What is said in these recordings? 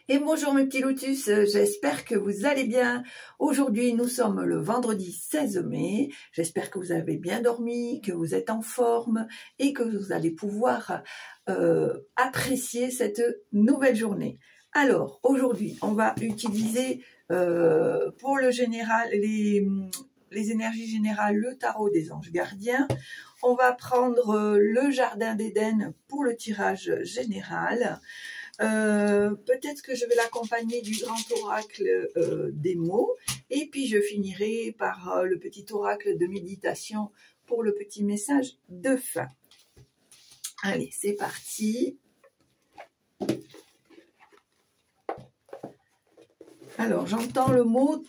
Et bonjour mes petits lotus, j'espère que vous allez bien. Aujourd'hui nous sommes le vendredi 16 mai, j'espère que vous avez bien dormi, que vous êtes en forme et que vous allez pouvoir apprécier cette nouvelle journée. Alors aujourd'hui on va utiliser pour le général, les énergies générales, le tarot des anges gardiens. On va prendre le jardin d'Éden pour le tirage général. Peut-être que je vais l'accompagner du grand oracle des mots et puis je finirai par le petit oracle de méditation pour le petit message de fin. Allez, c'est parti. Alors, j'entends le mot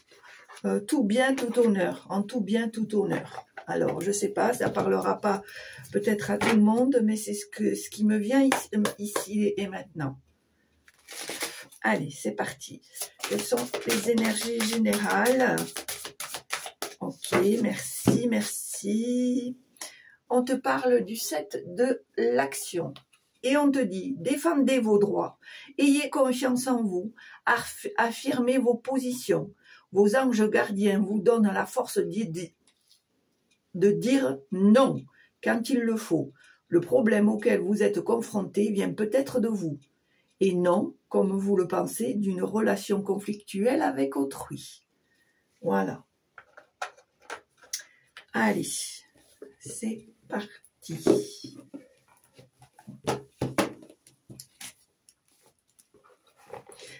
tout bien, tout honneur, en tout bien, tout honneur. Alors, je sais pas, ça parlera pas peut-être à tout le monde, mais c'est ce qui me vient ici et maintenant. Allez, c'est parti. Quelles sont les énergies générales? Ok, merci, merci. On te parle du 7 de l'action. Et on te dit, défendez vos droits, ayez confiance en vous, affirmez vos positions. Vos anges gardiens vous donnent la force de dire non quand il le faut. Le problème auquel vous êtes confronté vient peut-être de vous. Et non, comme vous le pensez, d'une relation conflictuelle avec autrui. Voilà. Allez, c'est parti.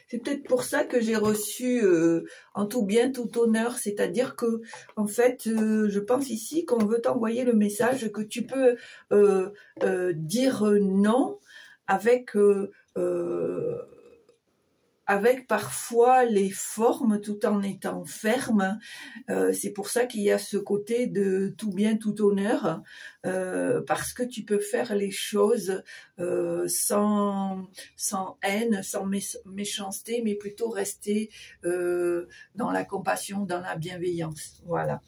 C'est peut-être pour ça que j'ai reçu en tout bien, tout honneur, c'est-à-dire que, en fait, je pense ici qu'on veut t'envoyer le message que tu peux dire non avec parfois les formes tout en étant ferme. C'est pour ça qu'il y a ce côté de tout bien, tout honneur, parce que tu peux faire les choses sans haine, sans méchanceté, mais plutôt rester dans la compassion, dans la bienveillance. Voilà.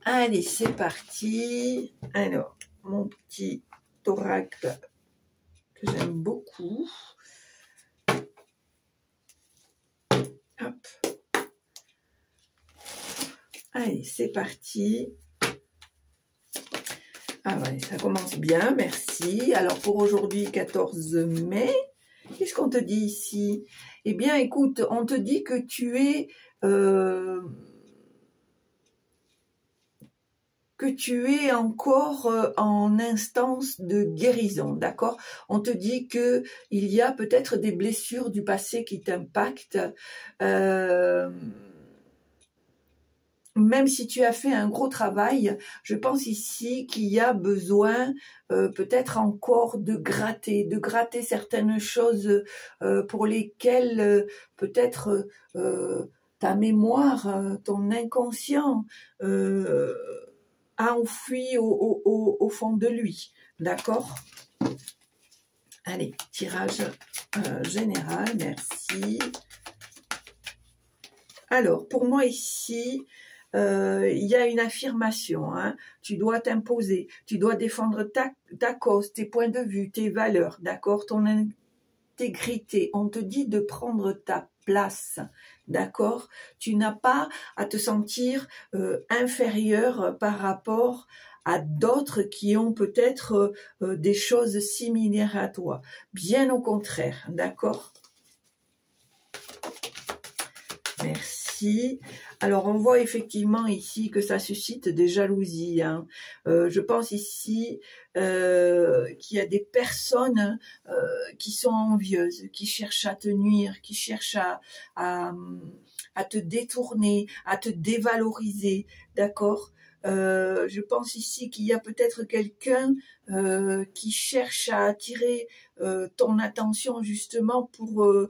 Allez, c'est parti. Alors, mon petit oracle que j'aime beaucoup. Hop. Allez, c'est parti. Ah ouais, ça commence bien, merci. Alors pour aujourd'hui, 14 mai, qu'est-ce qu'on te dit ici? Eh bien, écoute, on te dit que tu es... encore en instance de guérison, d'accord? On te dit que il y a peut-être des blessures du passé qui t'impactent, même si tu as fait un gros travail, je pense ici qu'il y a besoin peut-être encore de gratter certaines choses pour lesquelles peut-être ta mémoire, ton inconscient a enfoui au fond de lui, d'accord? Allez, tirage général, merci. Alors, pour moi ici, il y a une affirmation, hein. Tu dois t'imposer, tu dois défendre ta cause, tes points de vue, tes valeurs, d'accord, ton intégrité. On te dit de prendre ta place, d'accord. Tu n'as pas à te sentir inférieur par rapport à d'autres qui ont peut-être des choses similaires à toi. Bien au contraire, d'accord. Merci. Alors, on voit effectivement ici que ça suscite des jalousies, hein. Je pense ici qu'il y a des personnes qui sont envieuses, qui cherchent à te nuire, qui cherchent à te détourner, à te dévaloriser, d'accord? Je pense ici qu'il y a peut-être quelqu'un qui cherche à attirer ton attention justement pour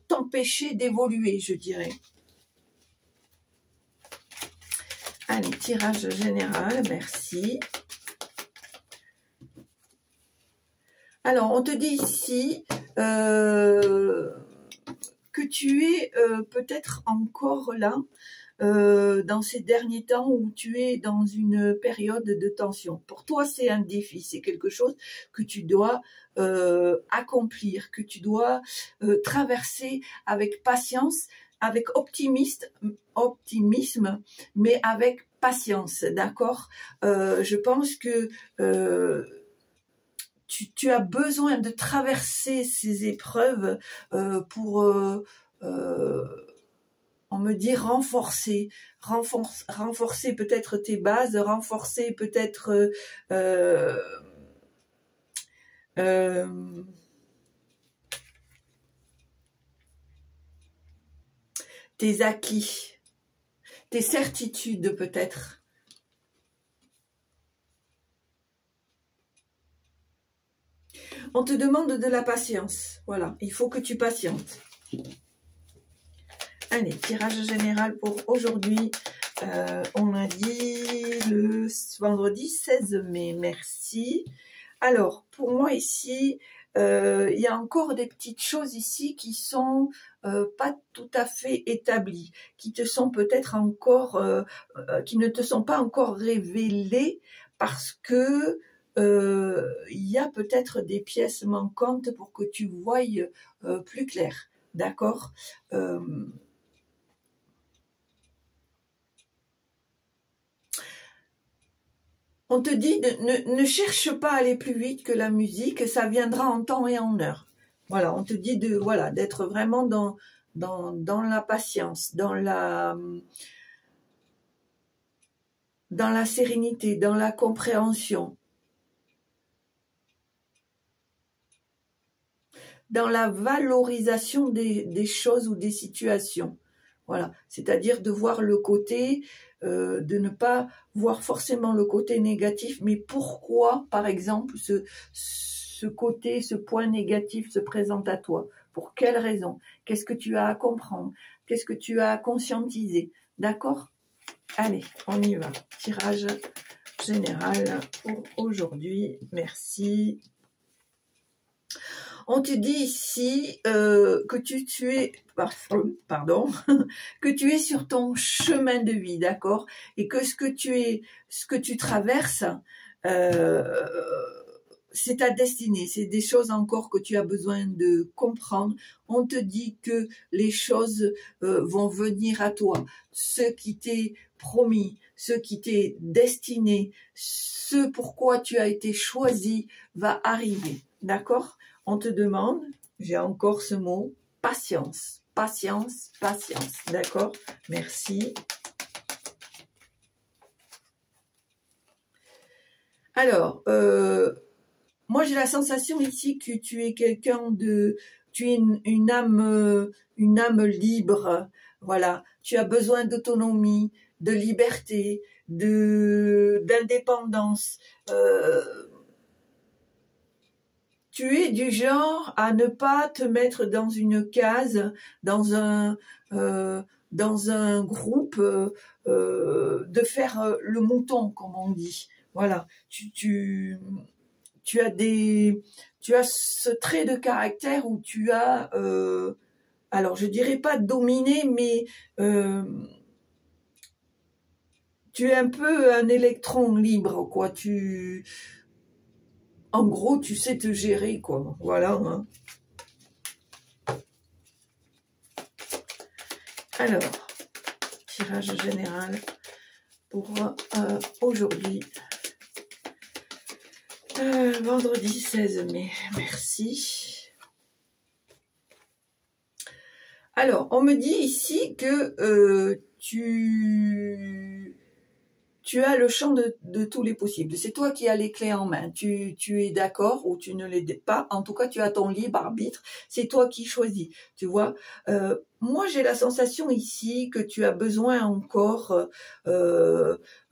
t'empêcher d'évoluer, je dirais. Allez, tirage général, merci. Alors, on te dit ici que tu es peut-être encore là dans ces derniers temps où tu es dans une période de tension. Pour toi, c'est un défi, c'est quelque chose que tu dois accomplir, que tu dois traverser avec patience, avec optimisme, mais avec patience, d'accord? Je pense que tu as besoin de traverser ces épreuves pour, on me dit, renforcer peut-être tes bases, renforcer peut-être tes acquis, tes certitudes peut-être. On te demande de la patience. Voilà, il faut que tu patientes. Allez, tirage général pour aujourd'hui. On a dit le vendredi 16 mai. Merci. Alors, pour moi ici, il y a encore des petites choses ici qui sont pas tout à fait établies, qui te sont peut-être encore, qui ne te sont pas encore révélées parce que il y a peut-être des pièces manquantes pour que tu voyes plus clair, d'accord? On te dit, ne cherche pas à aller plus vite que la musique, ça viendra en temps et en heure. Voilà, on te dit d'être vraiment dans la patience, dans la sérénité, dans la compréhension, dans la valorisation des choses ou des situations. Voilà, c'est-à-dire de voir le côté, de ne pas voir forcément le côté négatif, mais pourquoi, par exemple, ce côté, ce point négatif se présente à toi? Pour quelle raison? Qu'est-ce que tu as à comprendre? Qu'est-ce que tu as à conscientiser? D'accord? Allez, on y va. Tirage général pour aujourd'hui. Merci. On te dit ici que tu es, pardon, que tu es sur ton chemin de vie, d'accord, et que ce que tu traverses, c'est ta destinée, c'est des choses encore que tu as besoin de comprendre. On te dit que les choses vont venir à toi, ce qui t'est promis, ce qui t'est destiné, ce pourquoi tu as été choisi va arriver, d'accord? On te demande, j'ai encore ce mot, patience, patience, patience, d'accord? Merci. Alors, moi j'ai la sensation ici que tu es quelqu'un de, tu es une âme libre, voilà. Tu as besoin d'autonomie, de liberté, d'indépendance. Tu es du genre à ne pas te mettre dans une case, dans un groupe, de faire le mouton, comme on dit. Voilà, tu as ce trait de caractère où tu as, alors je dirais pas dominer, mais tu es un peu un électron libre, quoi. En gros, tu sais te gérer, quoi. Voilà. Hein. Alors, tirage général pour aujourd'hui. Vendredi 16 mai. Merci. Alors, on me dit ici que tu as le champ de tous les possibles. C'est toi qui as les clés en main. Tu es d'accord ou tu ne l'es pas. En tout cas, tu as ton libre arbitre. C'est toi qui choisis. Tu vois. Moi, j'ai la sensation ici que tu as besoin encore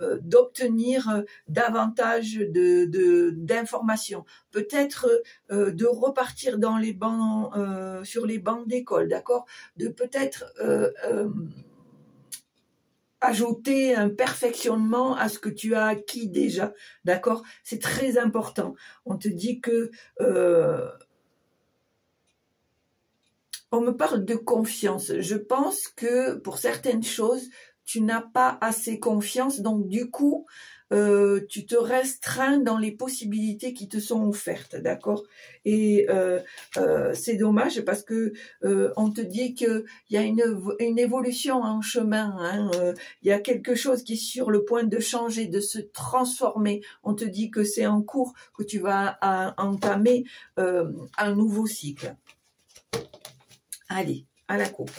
d'obtenir davantage d'informations. Peut-être de repartir dans les bancs, sur les bancs d'école, d'accord. De peut-être ajouter un perfectionnement à ce que tu as acquis déjà, d'accord? C'est très important. On te dit que on me parle de confiance. Je pense que pour certaines choses, tu n'as pas assez confiance, donc du coup, tu te restreins dans les possibilités qui te sont offertes, d'accord? Et c'est dommage parce que on te dit qu'il y a une évolution en chemin, hein, il y a quelque chose qui est sur le point de changer, de se transformer. On te dit que c'est en cours, que tu vas entamer un nouveau cycle. Allez, à la coupe.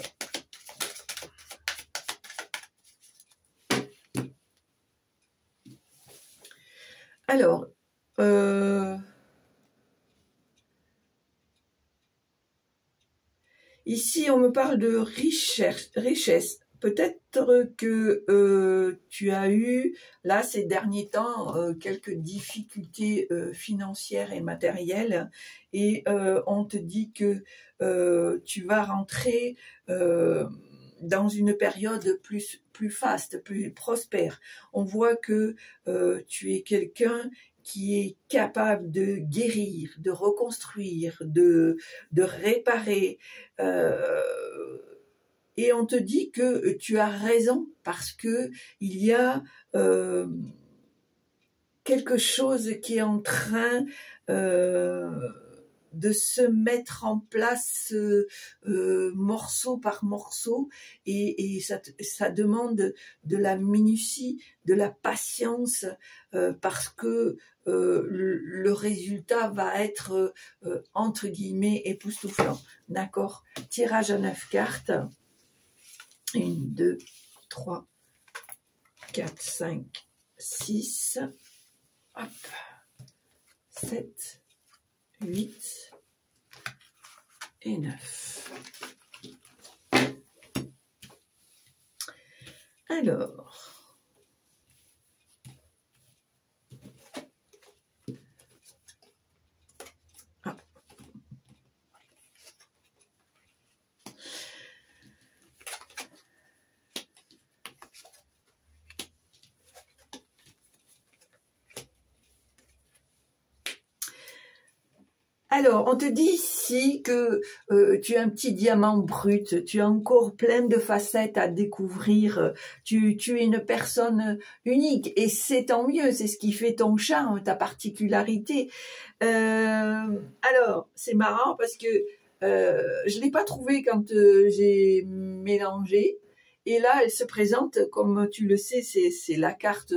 Alors, ici, on me parle de richesse. Peut-être que tu as eu, là, ces derniers temps, quelques difficultés financières et matérielles, et on te dit que tu vas rentrer dans une période plus faste, plus prospère. On voit que tu es quelqu'un qui est capable de guérir, de reconstruire, de réparer. Et on te dit que tu as raison parce que il y a quelque chose qui est en train de se mettre en place morceau par morceau, et ça demande de la minutie, de la patience, parce que le résultat va être entre guillemets époustouflant. D'accord? Tirage à 9 cartes. 1, 2, 3, 4, 5, 6, hop, 7, 8 et 9. Alors, alors, on te dit ici que tu es un petit diamant brut, tu as encore plein de facettes à découvrir, tu es une personne unique, et c'est tant mieux, c'est ce qui fait ton charme, ta particularité. Alors, c'est marrant parce que je ne l'ai pas trouvée quand j'ai mélangé, et là, elle se présente, comme tu le sais, c'est la carte,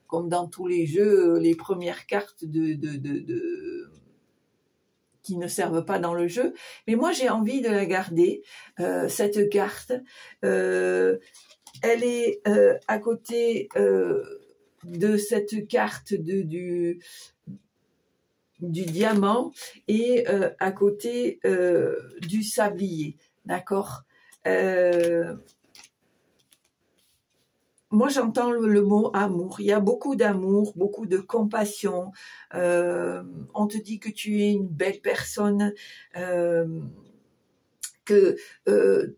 comme dans tous les jeux, les premières cartes qui ne servent pas dans le jeu, mais moi j'ai envie de la garder, cette carte. Elle est à côté de cette carte du diamant, et à côté du sablier, d'accord? Moi, j'entends le mot amour. Il y a beaucoup d'amour, beaucoup de compassion. On te dit que tu es une belle personne, que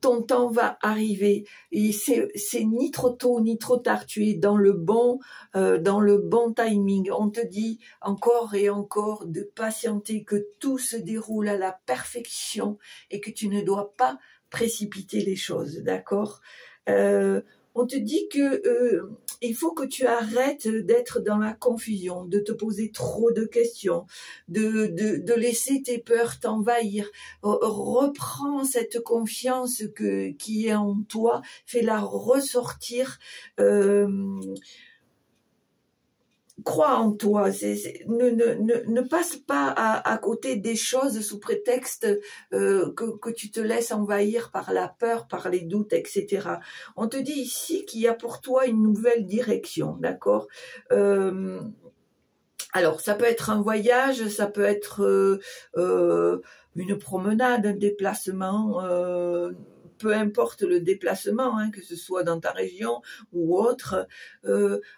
ton temps va arriver. Et c'est ni trop tôt ni trop tard. Tu es dans le bon timing. On te dit encore et encore de patienter, que tout se déroule à la perfection et que tu ne dois pas précipiter les choses, d'accord? On te dit que il faut que tu arrêtes d'être dans la confusion, de te poser trop de questions, de laisser tes peurs t'envahir. Reprends cette confiance qui est en toi, fais-la ressortir. Crois en toi, ne passe pas à côté des choses sous prétexte que tu te laisses envahir par la peur, par les doutes, etc. On te dit ici qu'il y a pour toi une nouvelle direction, d'accord? Alors, ça peut être un voyage, ça peut être une promenade, un déplacement, peu importe le déplacement, hein, que ce soit dans ta région ou autre.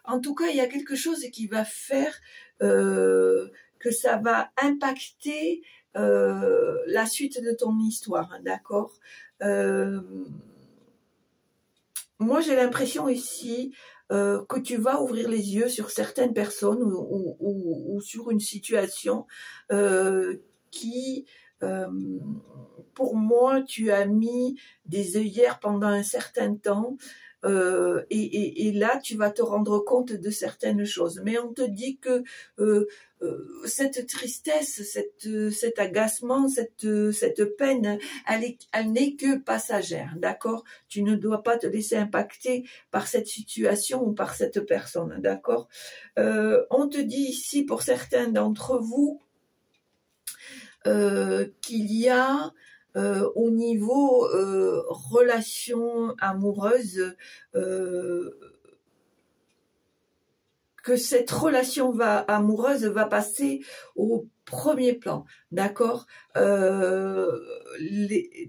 En tout cas, il y a quelque chose qui va faire que ça va impacter la suite de ton histoire, hein, d'accord? Moi, j'ai l'impression ici que tu vas ouvrir les yeux sur certaines personnes ou sur une situation qui, pour moi, tu as mis des œillères pendant un certain temps. et là, tu vas te rendre compte de certaines choses. Mais on te dit que cette tristesse, cet agacement, cette peine, elle n'est que passagère, d'accord? Tu ne dois pas te laisser impacter par cette situation ou par cette personne, d'accord? On te dit ici, pour certains d'entre vous, qu'il y a au niveau relation amoureuse, que cette relation amoureuse va passer au premier plan, d'accord?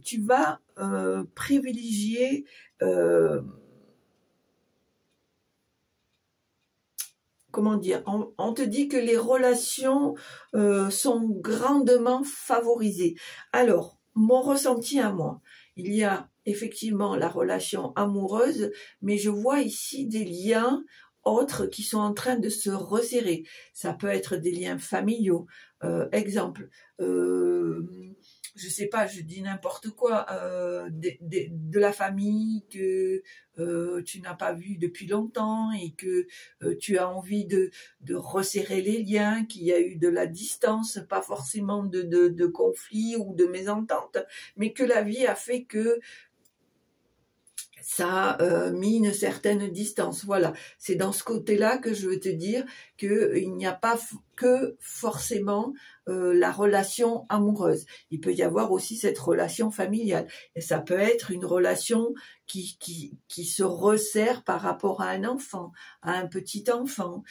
Tu vas privilégier comment dire, on te dit que les relations sont grandement favorisées. Alors, mon ressenti à moi, il y a effectivement la relation amoureuse, mais je vois ici des liens autres qui sont en train de se resserrer. Ça peut être des liens familiaux. Exemple, je sais pas, je dis n'importe quoi, de la famille que tu n'as pas vu depuis longtemps et que tu as envie de resserrer les liens, qu'il y a eu de la distance, pas forcément de conflit ou de mésentente, mais que la vie a fait que ça a mis une certaine distance. Voilà, c'est dans ce côté-là que je veux te dire qu'il n'y a pas que forcément la relation amoureuse. Il peut y avoir aussi cette relation familiale. Et ça peut être une relation qui se resserre par rapport à un enfant, à un petit enfant.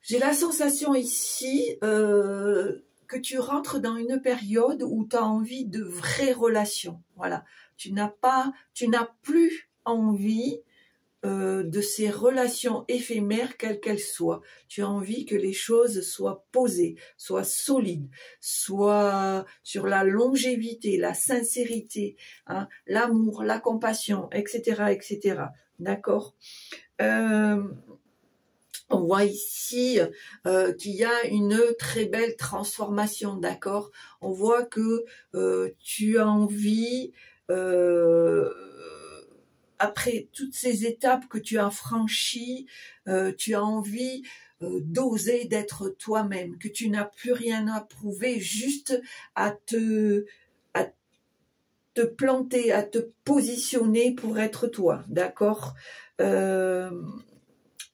J'ai la sensation ici que tu rentres dans une période où tu as envie de vraies relations. Voilà, tu n'as plus envie de ces relations éphémères, quelles qu'elles soient. Tu as envie que les choses soient posées, soient solides, soient sur la longévité, la sincérité, hein, l'amour, la compassion, etc., etc. D'accord? On voit ici qu'il y a une très belle transformation, d'accord? On voit que tu as envie, après toutes ces étapes que tu as franchies, tu as envie d'oser d'être toi-même, que tu n'as plus rien à prouver, juste à te planter, à te positionner pour être toi, d'accord?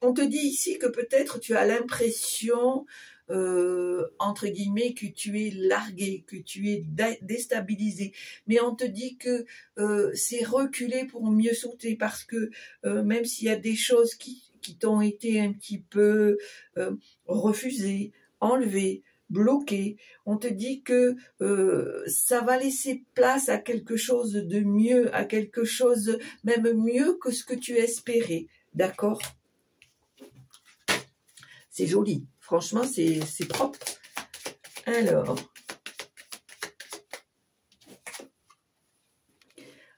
On te dit ici que peut-être tu as l'impression, entre guillemets, que tu es largué, que tu es déstabilisé. Mais on te dit que c'est reculer pour mieux sauter parce que même s'il y a des choses qui t'ont été un petit peu refusées, enlevées, bloquées, on te dit que ça va laisser place à quelque chose de mieux, à quelque chose même mieux que ce que tu espérais. D'accord ? C'est joli. Franchement, c'est propre.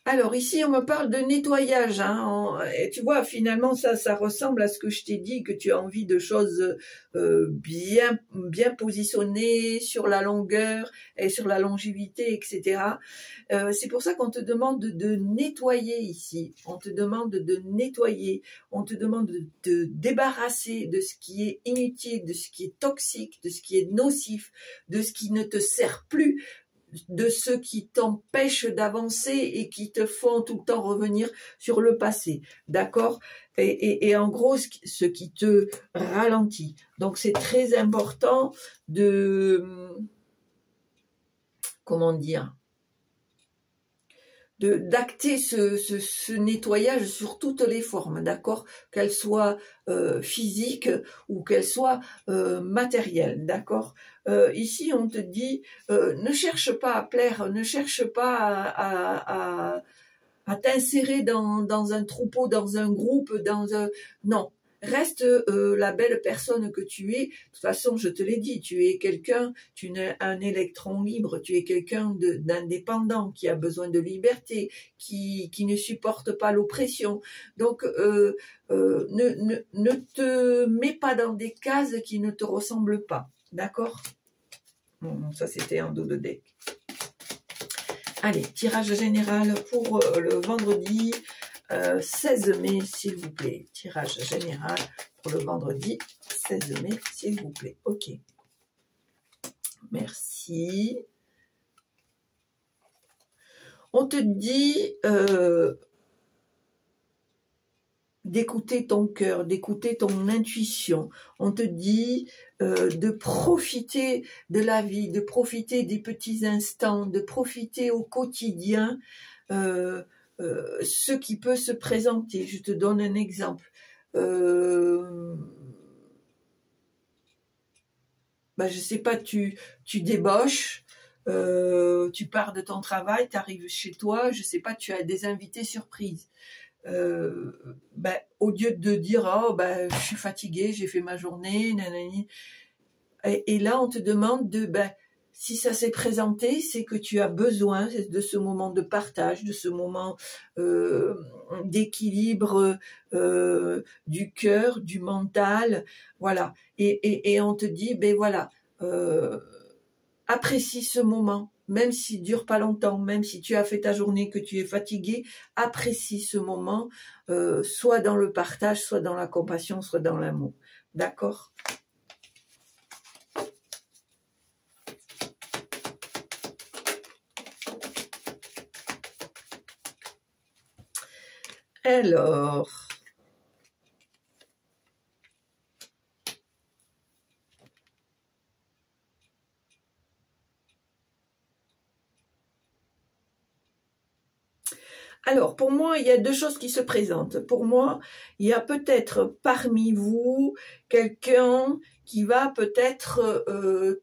Alors ici, on me parle de nettoyage. Hein, et tu vois, finalement, ça ressemble à ce que je t'ai dit, que tu as envie de choses bien positionnées sur la longueur et sur la longévité, etc. C'est pour ça qu'on te demande de nettoyer ici. On te demande de nettoyer. On te demande de te débarrasser de ce qui est inutile, de ce qui est toxique, de ce qui est nocif, de ce qui ne te sert plus, de ceux qui t'empêchent d'avancer et qui te font tout le temps revenir sur le passé, d'accord? Et en gros, ce qui te ralentit. Donc, c'est très important de, comment dire, d'acter ce nettoyage sur toutes les formes, d'accord, qu'elles soient physiques ou qu'elles soient matérielles, d'accord. Ici, on te dit, ne cherche pas à plaire, ne cherche pas à t'insérer dans un troupeau, dans un groupe, non. Reste la belle personne que tu es. De toute façon, je te l'ai dit, tu es quelqu'un, tu es un électron libre, tu es quelqu'un d'indépendant qui a besoin de liberté, qui ne supporte pas l'oppression. Donc, ne te mets pas dans des cases qui ne te ressemblent pas. D'accord ? Ça, c'était en dos de deck. Allez, tirage général pour le vendredi 16 mai, s'il vous plaît. Tirage général pour le vendredi 16 mai, s'il vous plaît. Ok. Merci. On te dit d'écouter ton cœur, d'écouter ton intuition. On te dit de profiter de la vie, de profiter des petits instants, de profiter au quotidien ce qui peut se présenter. Je te donne un exemple. Je sais pas, tu débauches, tu pars de ton travail, tu arrives chez toi, je sais pas, tu as des invités surprises. Au lieu de dire je suis fatiguée, j'ai fait ma journée, nanani. Et là on te demande de si ça s'est présenté, c'est que tu as besoin de ce moment de partage, de ce moment d'équilibre du cœur, du mental, voilà. Et on te dit voilà, apprécie ce moment. Même s'il dure pas longtemps, même si tu as fait ta journée, que tu es fatigué, apprécie ce moment, soit dans le partage, soit dans la compassion, soit dans l'amour. D'accord ? Alors, pour moi, il y a deux choses qui se présentent. Pour moi, il y a peut-être parmi vous quelqu'un qui va peut-être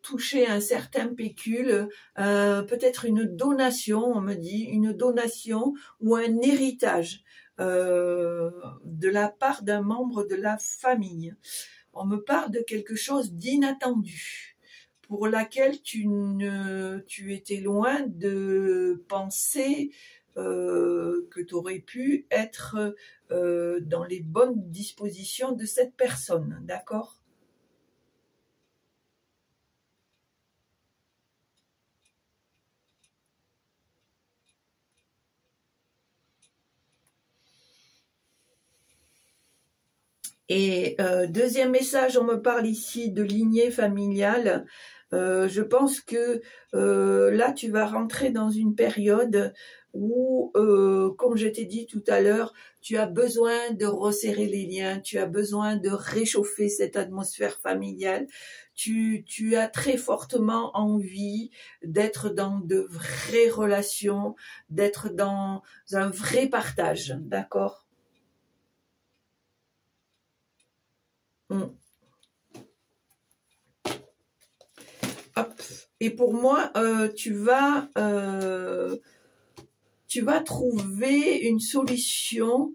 toucher un certain pécule, peut-être une donation, on me dit, une donation ou un héritage de la part d'un membre de la famille. On me parle de quelque chose d'inattendu, pour laquelle tu étais loin de penser que tu aurais pu être dans les bonnes dispositions de cette personne, d'accord ? Et deuxième message, on me parle ici de lignée familiale. Je pense que là, tu vas rentrer dans une période où, comme je t'ai dit tout à l'heure, tu as besoin de resserrer les liens, tu as besoin de réchauffer cette atmosphère familiale. Tu as très fortement envie d'être dans de vraies relations, d'être dans un vrai partage, d'accord ? Hop. Et pour moi, tu vas trouver une solution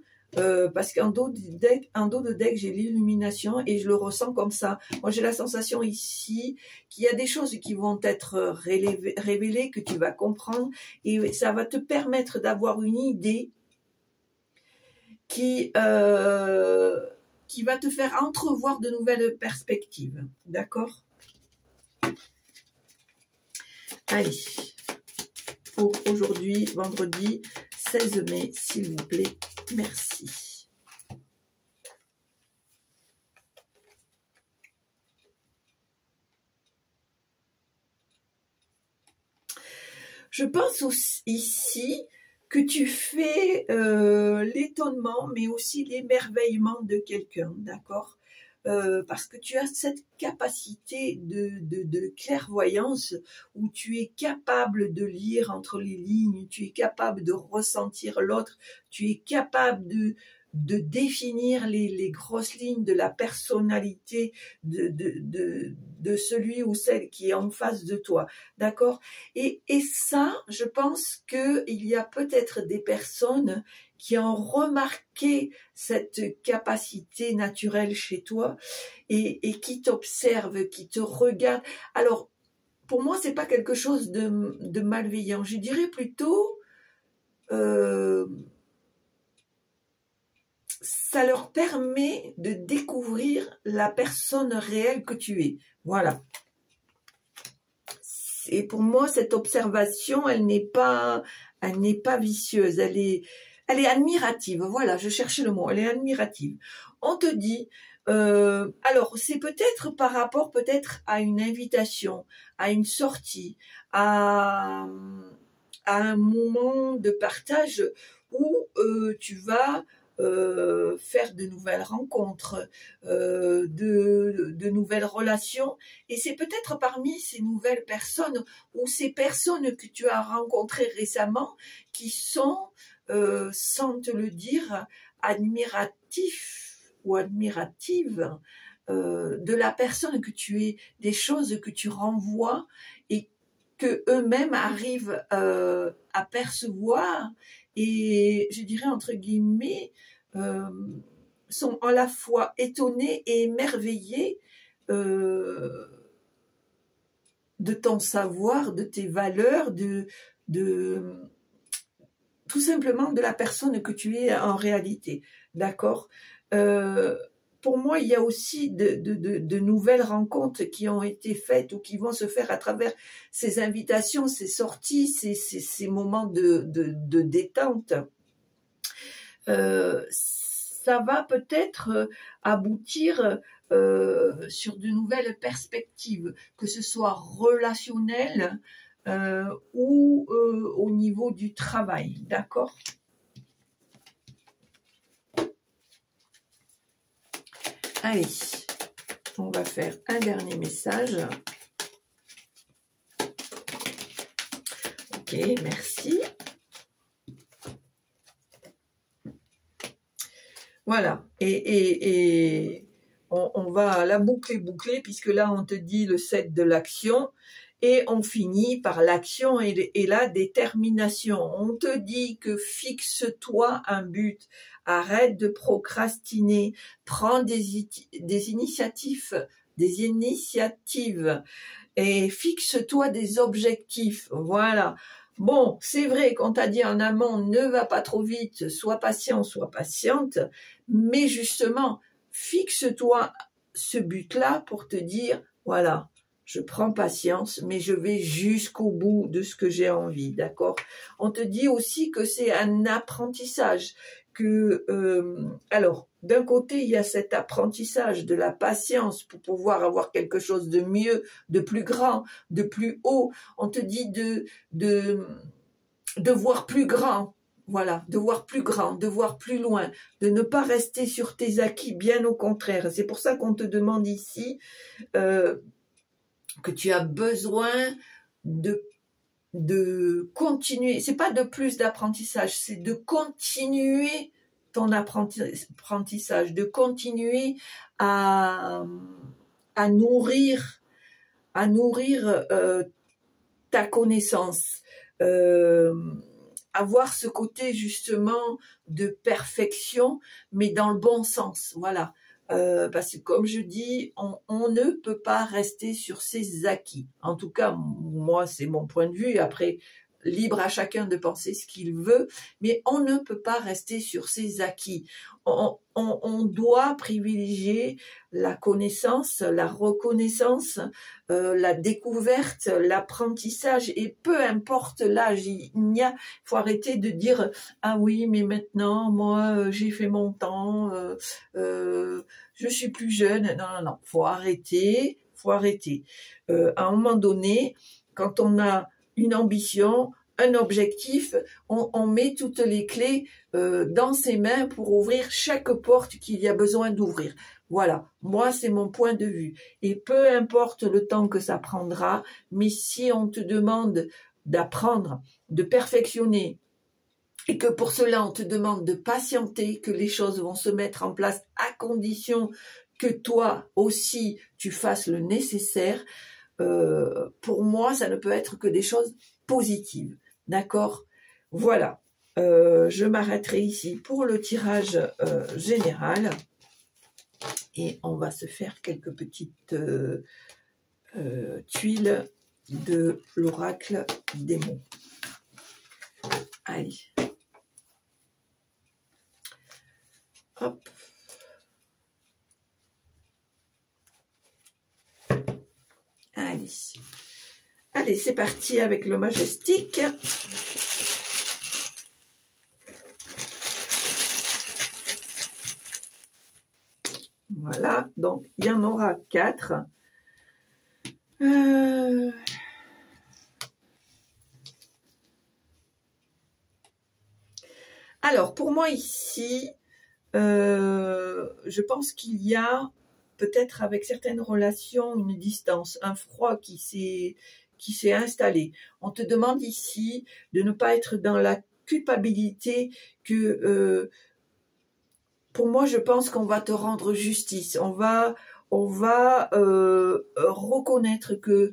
parce qu'en dos de deck, j'ai l'illumination et je le ressens comme ça. Moi, j'ai la sensation ici qu'il y a des choses qui vont être révélées, que tu vas comprendre et ça va te permettre d'avoir une idée qui va te faire entrevoir de nouvelles perspectives. D'accord ? Allez, pour aujourd'hui, vendredi 16 mai, s'il vous plaît. Merci. Je pense aussi ici que tu fais l'étonnement, mais aussi l'émerveillement de quelqu'un, d'accord ? Parce que tu as cette capacité de clairvoyance où tu es capable de lire entre les lignes, tu es capable de ressentir l'autre, tu es capable de définir les grosses lignes de la personnalité de celui ou celle qui est en face de toi, d'accord ? Et ça, je pense qu'il y a peut-être des personnes qui ont remarqué cette capacité naturelle chez toi et qui t'observent, qui te regardent. Alors, pour moi, c'est pas quelque chose de malveillant. Je dirais plutôt, ça leur permet de découvrir la personne réelle que tu es. Voilà. Et pour moi, cette observation, elle n'est pas vicieuse, elle est admirative. Voilà, je cherchais le mot, elle est admirative. On te dit, alors c'est peut-être par rapport peut-être à une invitation, à une sortie, à un moment de partage où tu vas faire de nouvelles rencontres, de nouvelles relations. Et c'est peut-être parmi ces nouvelles personnes ou ces personnes que tu as rencontrées récemment qui sont, sans te le dire, admiratifs ou admiratives de la personne que tu es, des choses que tu renvoies et que eux-mêmes arrivent à percevoir et, je dirais entre guillemets, sont à la fois étonnés et émerveillés de ton savoir, de tes valeurs, tout simplement de la personne que tu es en réalité, d'accord. Pour moi, il y a aussi de nouvelles rencontres qui ont été faites ou qui vont se faire à travers ces invitations, ces sorties, ces moments de détente. Ça va peut-être aboutir sur de nouvelles perspectives, que ce soit relationnelles ou au niveau du travail, d'accord ? Allez, on va faire un dernier message. Ok, merci. Voilà, et on va la boucler, puisque là on te dit le 7 de l'action, et on finit par l'action et la détermination. On te dit que fixe-toi un but, arrête de procrastiner, prends des initiatives, et fixe-toi des objectifs, voilà. Bon, c'est vrai qu'on t'a dit en amont, ne va pas trop vite, sois patient, sois patiente, mais justement, fixe-toi ce but-là pour te dire, voilà, je prends patience, mais je vais jusqu'au bout de ce que j'ai envie, d'accord ? On te dit aussi que c'est un apprentissage, que, alors, d'un côté, il y a cet apprentissage de la patience pour pouvoir avoir quelque chose de mieux, de plus grand, de plus haut. On te dit de voir plus grand, voilà, de voir plus grand, de voir plus loin, de ne pas rester sur tes acquis, bien au contraire. C'est pour ça qu'on te demande ici que tu as besoin de continuer. C'est pas de plus d'apprentissage, c'est de continuer ton apprentissage, de continuer à nourrir ta connaissance, avoir ce côté justement de perfection, mais dans le bon sens, voilà. Parce que comme je dis, on ne peut pas rester sur ses acquis. En tout cas, moi, c'est mon point de vue. Après, libre à chacun de penser ce qu'il veut, mais on ne peut pas rester sur ses acquis. On doit privilégier la connaissance, la reconnaissance, la découverte, l'apprentissage, et peu importe l'âge, il faut arrêter de dire « Ah oui, mais maintenant, moi, j'ai fait mon temps, je suis plus jeune. » Non, faut arrêter. À un moment donné, quand on a une ambition, un objectif, on met toutes les clés dans ses mains pour ouvrir chaque porte qu'il y a besoin d'ouvrir. Voilà, moi c'est mon point de vue. Et peu importe le temps que ça prendra, mais si on te demande d'apprendre, de perfectionner, et que pour cela on te demande de patienter, que les choses vont se mettre en place à condition que toi aussi tu fasses le nécessaire, pour moi ça ne peut être que des choses positives. D'accord ? Voilà, je m'arrêterai ici pour le tirage général et on va se faire quelques petites tuiles de l'oracle des mots. Allez. Hop. Allez. Allez, c'est parti avec le Majestic. Voilà, donc il y en aura 4. Alors, pour moi ici, je pense qu'il y a peut-être avec certaines relations une distance, un froid qui s'est installé. On te demande ici de ne pas être dans la culpabilité que pour moi, je pense qu'on va te rendre justice. On va reconnaître que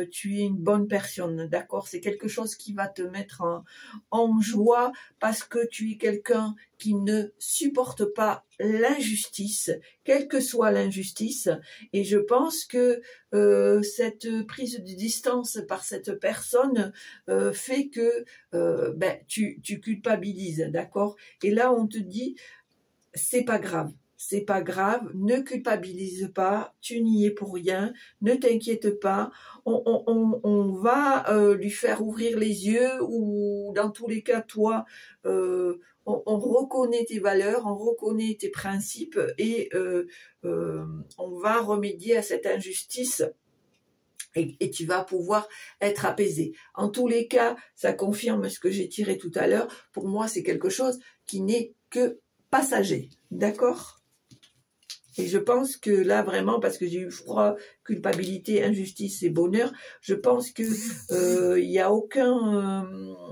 tu es une bonne personne, d'accord? C'est quelque chose qui va te mettre en joie parce que tu es quelqu'un qui ne supporte pas l'injustice, quelle que soit l'injustice. Et je pense que cette prise de distance par cette personne fait que tu culpabilises, d'accord? Et là, on te dit c'est pas grave, c'est pas grave, ne culpabilise pas, tu n'y es pour rien, ne t'inquiète pas, on va lui faire ouvrir les yeux ou dans tous les cas, toi, on reconnaît tes valeurs, on reconnaît tes principes et on va remédier à cette injustice. Et tu vas pouvoir être apaisé. En tous les cas, ça confirme ce que j'ai tiré tout à l'heure. Pour moi, c'est quelque chose qui n'est que passager, d'accord? Et je pense que là, vraiment, parce que j'ai eu froid, culpabilité, injustice et bonheur, je pense que il n'y a aucun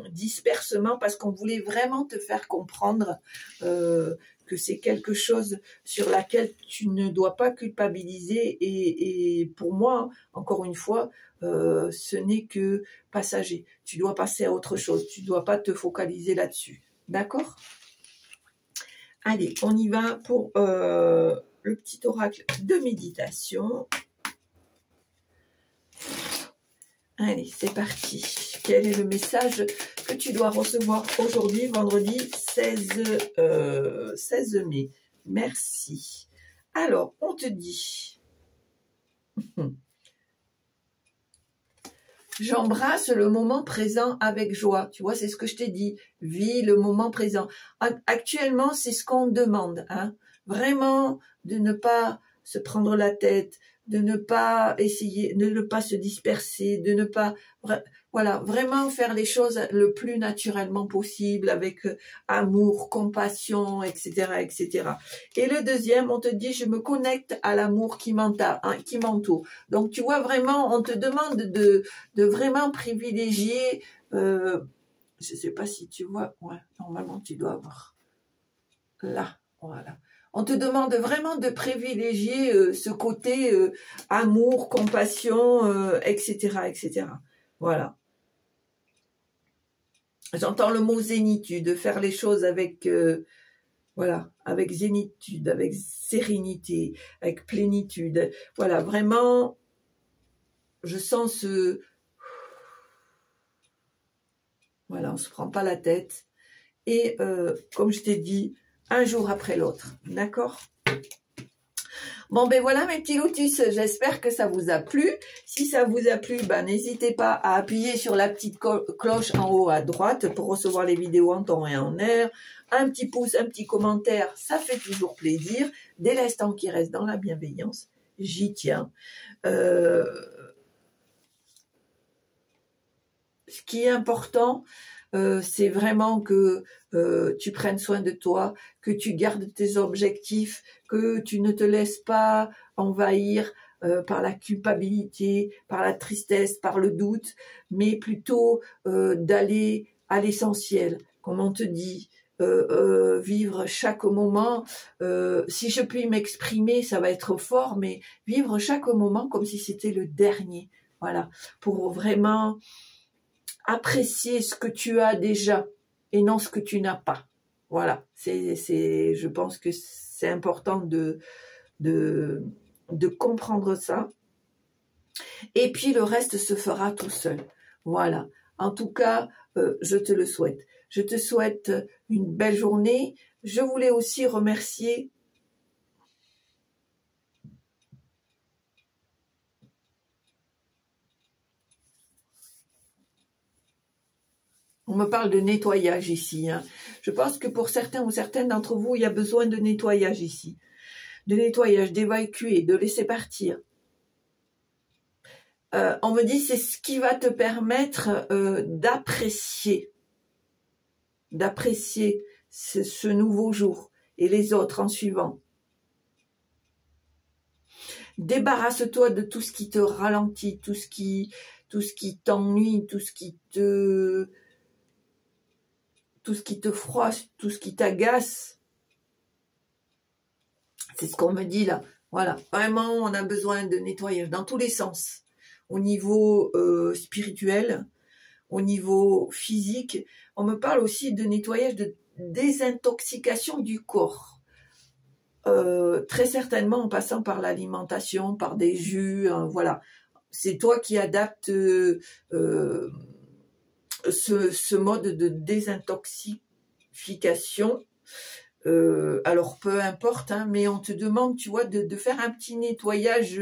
dispersement parce qu'on voulait vraiment te faire comprendre que c'est quelque chose sur laquelle tu ne dois pas culpabiliser. Et pour moi, encore une fois, ce n'est que passager. Tu dois passer à autre chose. Tu ne dois pas te focaliser là-dessus. D'accord ? Allez, on y va pour le petit oracle de méditation. Allez, c'est parti. Quel est le message que tu dois recevoir aujourd'hui, vendredi 16 mai? Merci. Alors, on te dit... J'embrasse le moment présent avec joie. Tu vois, c'est ce que je t'ai dit. Vis le moment présent. Actuellement, c'est ce qu'on demande. Hein. Vraiment, de ne pas se prendre la tête, de ne pas essayer, de ne pas se disperser, de ne pas... Voilà, vraiment faire les choses le plus naturellement possible, avec amour, compassion, etc., etc. Et le deuxième, on te dit, je me connecte à l'amour qui m'entoure. Donc, tu vois, vraiment, on te demande de vraiment privilégier, je sais pas si tu vois, ouais, normalement, tu dois avoir là, voilà. On te demande vraiment de privilégier ce côté amour, compassion, etc., etc. Voilà. J'entends le mot zénitude, faire les choses avec, voilà, avec zénitude, avec sérénité, avec plénitude. Voilà, vraiment, je sens ce... Voilà, on ne se prend pas la tête. Et comme je t'ai dit, un jour après l'autre. D'accord ? Bon, ben voilà mes petits lotus, j'espère que ça vous a plu. Si ça vous a plu, ben, n'hésitez pas à appuyer sur la petite cloche en haut à droite pour recevoir les vidéos en temps et en heure. Un petit pouce, un petit commentaire, ça fait toujours plaisir. Dès l'instant qui reste dans la bienveillance, j'y tiens. Ce qui est important, c'est vraiment que tu prennes soin de toi, que tu gardes tes objectifs, que tu ne te laisses pas envahir par la culpabilité, par la tristesse, par le doute, mais plutôt d'aller à l'essentiel, comme on te dit, vivre chaque moment. Si je puis m'exprimer, ça va être fort, mais vivre chaque moment comme si c'était le dernier. Voilà, pour vraiment apprécier ce que tu as déjà et non ce que tu n'as pas. Voilà, je pense que c'est important de comprendre ça. Et puis le reste se fera tout seul. Voilà. En tout cas, je te le souhaite. Je te souhaite une belle journée. Je voulais aussi remercier On me parle de nettoyage ici. Hein. Je pense que pour certains ou certaines d'entre vous, il y a besoin de nettoyage ici. De nettoyage, d'évacuer, de laisser partir. On me dit c'est ce qui va te permettre d'apprécier ce nouveau jour et les autres en suivant. Débarrasse-toi de tout ce qui te ralentit, tout ce qui t'ennuie, tout ce qui te froisse, tout ce qui t'agace. C'est ce qu'on me dit là. Voilà, vraiment, on a besoin de nettoyage dans tous les sens. Au niveau spirituel, au niveau physique. On me parle aussi de nettoyage, de désintoxication du corps. Très certainement en passant par l'alimentation, par des jus, hein, voilà. C'est toi qui adaptes ce mode de désintoxication. Alors peu importe, hein, mais on te demande, tu vois, de faire un petit nettoyage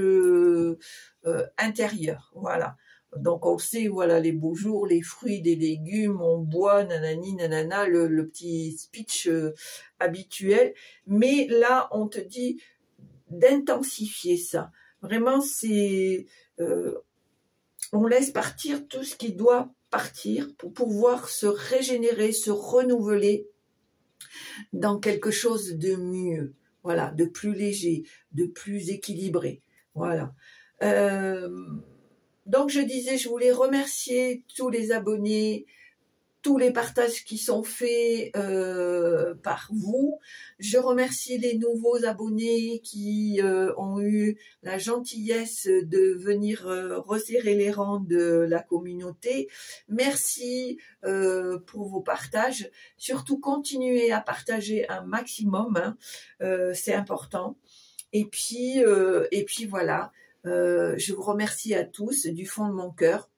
intérieur, voilà. Donc on sait, voilà, les beaux jours, les fruits, des légumes, on boit, nanani, nanana, le petit speech habituel. Mais là, on te dit d'intensifier ça. Vraiment, c'est... on laisse partir tout ce qui doit partir pour pouvoir se régénérer, se renouveler dans quelque chose de mieux, voilà, de plus léger, de plus équilibré, voilà. Donc je disais, je voulais remercier tous les abonnés, tous les partages qui sont faits par vous. Je remercie les nouveaux abonnés qui ont eu la gentillesse de venir resserrer les rangs de la communauté. Merci pour vos partages. Surtout, continuez à partager un maximum, hein. C'est important. Et puis voilà. Je vous remercie à tous du fond de mon cœur.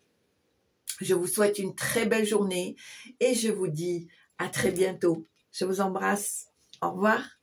Je vous souhaite une très belle journée et je vous dis à très bientôt. Je vous embrasse. Au revoir.